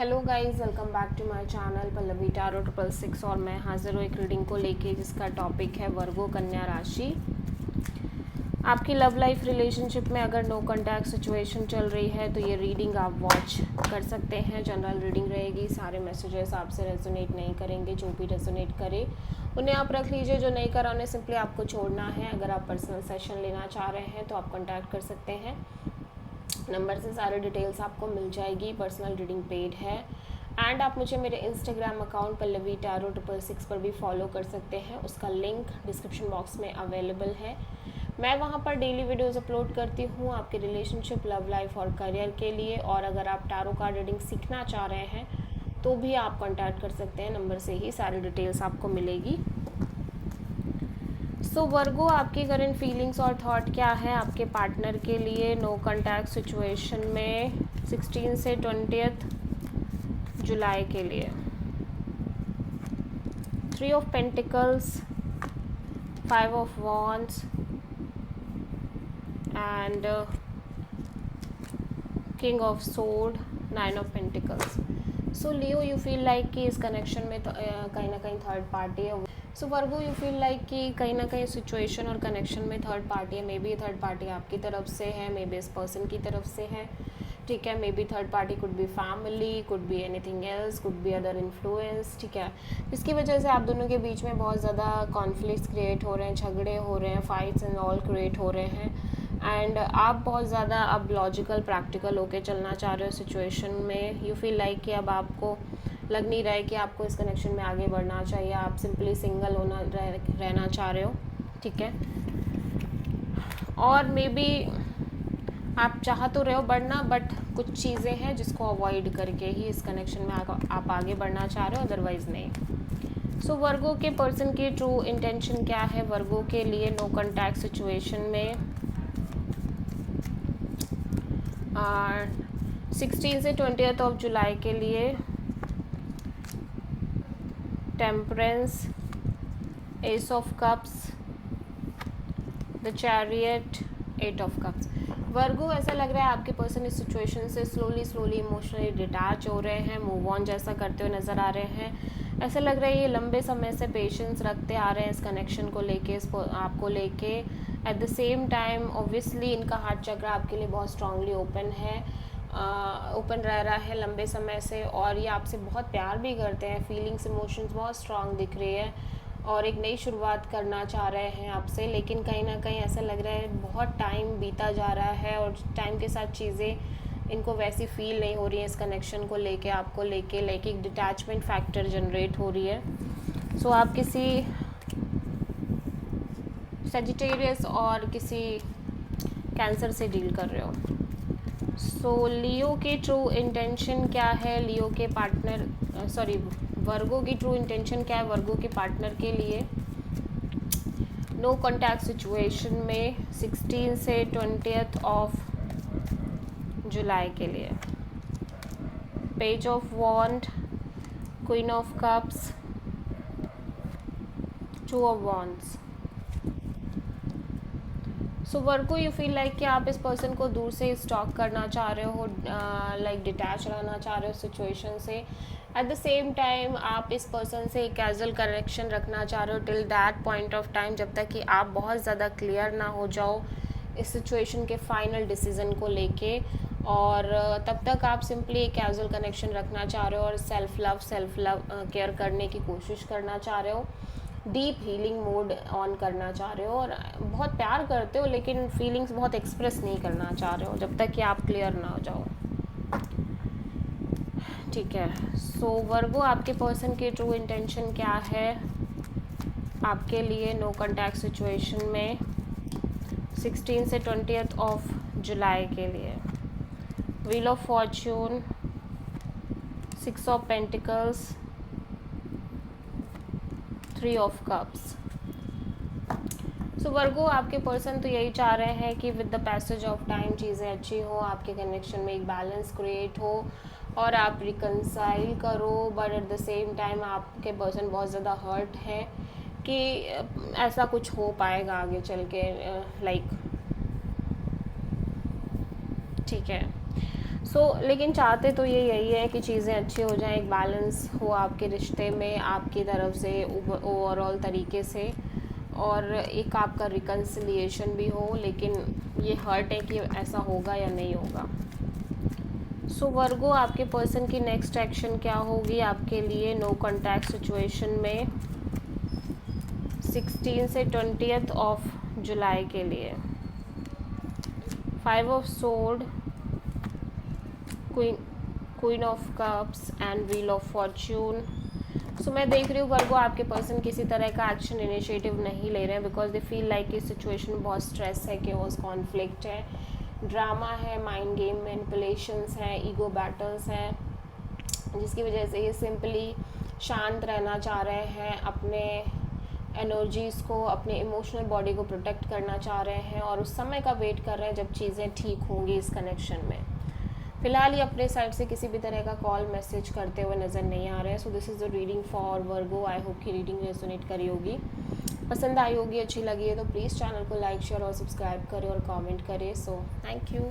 Hello guys, welcome back to my channel Pallavi tarot 666 और मैं हाजिर हूँ एक रीडिंग को लेके जिसका टॉपिक है वर्गो कन्या राशि। आपकी लव लाइफ रिलेशनशिप में अगर नो कॉन्टैक्ट सिचुएशन चल रही है तो ये रीडिंग आप वॉच कर सकते हैं। जनरल रीडिंग रहेगी, सारे मैसेजेस आपसे रेजोनेट नहीं करेंगे। जो भी रेजोनेट करे उन्हें आप रख लीजिए, जो नहीं करा उन्हें सिंपली आपको छोड़ना है। अगर आप पर्सनल सेशन लेना चाह रहे हैं तो आप कॉन्टैक्ट कर सकते हैं। नंबर से सारे डिटेल्स आपको मिल जाएगी। पर्सनल रीडिंग पेड है एंड आप मुझे मेरे इंस्टाग्राम अकाउंट पल्लवी टारो 666 पर भी फॉलो कर सकते हैं। उसका लिंक डिस्क्रिप्शन बॉक्स में अवेलेबल है। मैं वहाँ पर डेली वीडियोस अपलोड करती हूँ आपके रिलेशनशिप, लव लाइफ और करियर के लिए। और अगर आप टारो कार्ड रीडिंग सीखना चाह रहे हैं तो भी आप कॉन्टैक्ट कर सकते हैं। नंबर से ही सारी डिटेल्स आपको मिलेगी। सो वर्गो, आपकी करंट फीलिंग्स और थॉट क्या है आपके पार्टनर के लिए नो कॉन्टैक्ट सिचुएशन में 16 से 20 जुलाई के लिए। 3 of pentacles, 5 of wands and king of sword, 9 of pentacles. So Leo, you feel like कि इस कनेक्शन में कहीं ना कहीं थर्ड पार्टी है। सो वर्गो, यू फील लाइक कि कहीं ना कहीं सिचुएशन और कनेक्शन में थर्ड पार्टी है। मे बी थर्ड पार्टी आपकी तरफ से है, मे बी इस पर्सन की तरफ से है। ठीक है, may be third party could be family, could be anything else, could be other influence. ठीक है, इसकी वजह से आप दोनों के बीच में बहुत ज़्यादा कॉन्फ्लिक्ट्स क्रिएट हो रहे हैं, झगड़े हो रहे हैं, फाइट्स एंड ऑल क्रिएट हो रहे हैं। एंड आप बहुत ज़्यादा अब लॉजिकल प्रैक्टिकल होके चलना चाह रहे हो सिचुएशन में। यू फील लाइक कि अब आपको लग नहीं रहा है कि आपको इस कनेक्शन में आगे बढ़ना चाहिए। आप सिंपली सिंगल रहना चाह रहे हो। ठीक है, और मे बी आप चाह तो रहे हो बढ़ना, बट कुछ चीज़ें हैं जिसको अवॉइड करके ही इस कनेक्शन में आप आगे बढ़ना चाह रहे हो, अदरवाइज़ नहीं। सो वर्गो के पर्सन की ट्रू इंटेंशन क्या है वर्गो के लिए नो कॉन्टैक्ट सिचुएशन में 16 से 20 ऑफ जुलाई के लिए। Temperance, ace of cups, the chariot, 8 of cups. Virgo, ऐसा लग रहा है आपके पर्सन इस सिचुएशन से स्लोली इमोशनली डिटैच हो रहे हैं, मूव ऑन जैसा करते हुए नज़र आ रहे हैं। ऐसा लग रहा है ये लंबे समय से पेशेंस रखते आ रहे हैं इस कनेक्शन को लेके, आपको लेके। At the same time obviously इनका हार्ट चक्र आपके लिए बहुत स्ट्रांगली ओपन रह रहा है लंबे समय से। और ये आपसे बहुत प्यार भी करते हैं, फीलिंग्स इमोशंस बहुत स्ट्रांग दिख रही है और एक नई शुरुआत करना चाह रहे हैं आपसे। लेकिन कहीं ना कहीं ऐसा लग रहा है बहुत टाइम बीता जा रहा है और टाइम के साथ चीज़ें इनको वैसी फील नहीं हो रही है इस कनेक्शन को लेके, आपको लेके एक डिटैचमेंट फैक्टर जनरेट हो रही है। सो आप किसी सेजिटेरियस और किसी कैंसर से डील कर रहे हो। सो लियो के ट्रू इंटेंशन क्या है लियो के पार्टनर, वर्गो की ट्रू इंटेंशन क्या है वर्गो के पार्टनर के लिए नो कॉन्टैक्ट सिचुएशन में 16 से 20 ऑफ जुलाई के लिए। Page of wand, queen of cups, 2 of wands. So Virgo, you feel like कि आप इस पर्सन को दूर से स्टॉक करना चाह रहे हो, लाइक डिटैच रहना चाह रहे हो सिचुएशन से। एट द सेम टाइम आप इस पर्सन से एक कैजुअल कनेक्शन रखना चाह रहे हो till that point of time, जब तक कि आप बहुत ज़्यादा क्लियर ना हो जाओ इस सिचुएशन के फाइनल डिसीज़न को लेके। और तब तक आप सिंपली एक कैजुअल कनेक्शन रखना चाह रहे हो और सेल्फ लव केयर करने की कोशिश करना चाह रहे हो। डीप हीलिंग मोड ऑन करना चाह रहे हो और बहुत प्यार करते हो, लेकिन फीलिंग्स बहुत एक्सप्रेस नहीं करना चाह रहे हो जब तक कि आप क्लियर ना हो जाओ। ठीक है, सो वर्गो, आपके पर्सन की ट्रू इंटेंशन क्या है आपके लिए नो कॉन्टैक्ट सिचुएशन में 16 से 20 ऑफ जुलाई के लिए। Wheel of fortune, 6 of pentacles, 3 of cups. So Virgo, आपके पर्सन तो यही चाह रहे हैं कि with the passage of time चीज़ें अच्छी हो, आपके कनेक्शन में एक बैलेंस क्रिएट हो और आप रिकनसाइल करो। But at the same time आपके पर्सन बहुत ज़्यादा हर्ट है कि ऐसा कुछ हो पाएगा आगे चल के, लाइक। ठीक है, लेकिन चाहते तो ये यही है कि चीज़ें अच्छी हो जाएं, एक बैलेंस हो आपके रिश्ते में आपकी तरफ से ओवरऑल तरीके से, और एक आपका रिकन्सिलिएशन भी हो, लेकिन ये हर्ट है कि ऐसा होगा या नहीं होगा। वर्गो, आपके पर्सन की नेक्स्ट एक्शन क्या होगी आपके लिए नो कॉन्टैक्ट सिचुएशन में 16 से 20 ऑफ जुलाई के लिए? 5 of sword, queen of cups and wheel of Fortune. मैं देख रही हूँ वर्गो, आपके पर्सन किसी तरह का एक्शन इनिशिएटिव नहीं ले रहे हैं बिकॉज दे फील लाइक इस सिचुएशन में बहुत स्ट्रेस है, केओस, कॉन्फ्लिक्ट है, ड्रामा है, माइंड गेम मैनिपुलेशंस हैं, ईगो बैटल्स हैं, जिसकी वजह से ये सिंपली शांत रहना चाह रहे हैं, अपने एनर्जीज़ को, अपने इमोशनल बॉडी को प्रोटेक्ट करना चाह रहे हैं, और उस समय का वेट कर रहे हैं जब चीज़ें ठीक होंगी इस कनेक्शन में। फिलहाल ये अपने साइड से किसी भी तरह का कॉल मैसेज करते हुए नज़र नहीं आ रहे हैं। So this is the reading for Virgo. I hope की रीडिंग रेजोनेट करी होगी, पसंद आई होगी, अच्छी लगी है तो प्लीज़ चैनल को लाइक, शेयर और सब्सक्राइब करें और कमेंट करें। So thank you.